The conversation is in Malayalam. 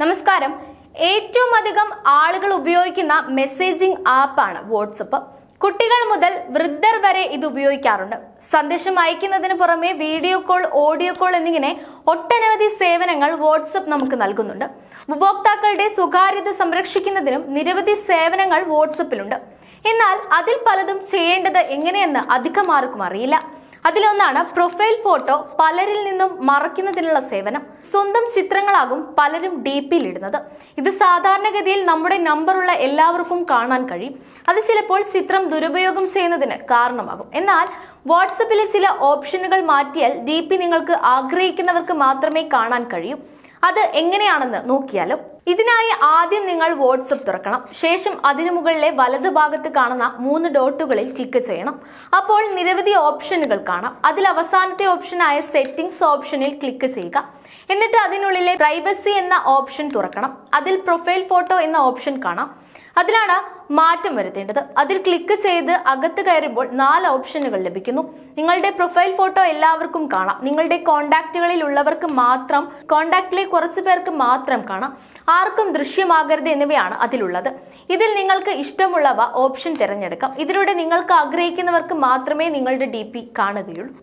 നമസ്കാരം. ഏറ്റവും അധികം ആളുകൾ ഉപയോഗിക്കുന്ന മെസ്സേജിംഗ് ആപ്പാണ് വാട്സപ്പ്. കുട്ടികൾ മുതൽ വൃദ്ധർ വരെ ഇത് ഉപയോഗിക്കാറുണ്ട്. സന്ദേശം അയക്കുന്നതിന് പുറമെ വീഡിയോ കോൾ, ഓഡിയോ കോൾ എന്നിങ്ങനെ ഒട്ടനവധി സേവനങ്ങൾ വാട്സപ്പ് നമുക്ക് നൽകുന്നുണ്ട്. ഉപഭോക്താക്കളുടെ സ്വകാര്യത സംരക്ഷിക്കുന്നതിനും നിരവധി സേവനങ്ങൾ വാട്സപ്പിലുണ്ട്. എന്നാൽ അതിൽ പലതും ചെയ്യേണ്ടത് എങ്ങനെയെന്ന് അധികം ആർക്കും അറിയില്ല. അതിലൊന്നാണ് പ്രൊഫൈൽ ഫോട്ടോ പലരിൽ നിന്നും മറയ്ക്കുന്നതിനുള്ള സേവനം. സ്വന്തം ചിത്രങ്ങളാകും പലരും DP-യിൽ ഇടുന്നത്. ഇത് സാധാരണഗതിയിൽ നമ്മുടെ നമ്പറുള്ള എല്ലാവർക്കും കാണാൻ കഴിയും. അത് ചിലപ്പോൾ ചിത്രം ദുരുപയോഗം ചെയ്യുന്നതിന് കാരണമാകും. എന്നാൽ വാട്സപ്പിലെ ചില ഓപ്ഷനുകൾ മാറ്റിയാൽ DP നിങ്ങൾക്ക് ആഗ്രഹിക്കുന്നവർക്ക് മാത്രമേ കാണാൻ കഴിയൂ. അത് എങ്ങനെയാണെന്ന് നോക്കിയാലോ. ഇതിനായി ആദ്യം നിങ്ങൾ വാട്സപ്പ് തുറക്കണം. ശേഷം അതിനു മുകളിലെ വലതു ഭാഗത്ത് കാണുന്ന 3 ഡോട്ടുകളിൽ ക്ലിക്ക് ചെയ്യണം. അപ്പോൾ നിരവധി ഓപ്ഷനുകൾ കാണാം. അതിൽ അവസാനത്തെ ഓപ്ഷനായ സെറ്റിംഗ്സ് ഓപ്ഷനിൽ ക്ലിക്ക് ചെയ്യുക. എന്നിട്ട് അതിനുള്ളിലെ പ്രൈവസി എന്ന ഓപ്ഷൻ തുറക്കണം. അതിൽ പ്രൊഫൈൽ ഫോട്ടോ എന്ന ഓപ്ഷൻ കാണാം. അതിലാണ് മാറ്റം വരുത്തേണ്ടത്. അതിൽ ക്ലിക്ക് ചെയ്ത് അകത്ത് കയറുമ്പോൾ 4 ഓപ്ഷനുകൾ ലഭിക്കുന്നു. നിങ്ങളുടെ പ്രൊഫൈൽ ഫോട്ടോ എല്ലാവർക്കും കാണാം. നിങ്ങളുടെ കോണ്ടാക്റ്റുകളിൽ ഉള്ളവർക്ക് മാത്രം, കോണ്ടാക്റ്റിലെ കുറച്ചു പേർക്ക് മാത്രം കാണാം. ആർക്കും ദൃശ്യമാകരുത് എന്നിവയാണ് അതിലുള്ളത്. ഇതിൽ നിങ്ങൾക്ക് ഇഷ്ടമുള്ളവ ഓപ്ഷൻ തിരഞ്ഞെടുക്കാം. ഇതിലൂടെ നിങ്ങൾക്ക് ആഗ്രഹിക്കുന്നവർക്ക് മാത്രമേ നിങ്ങളുടെ DP കാണുകയുള്ളൂ.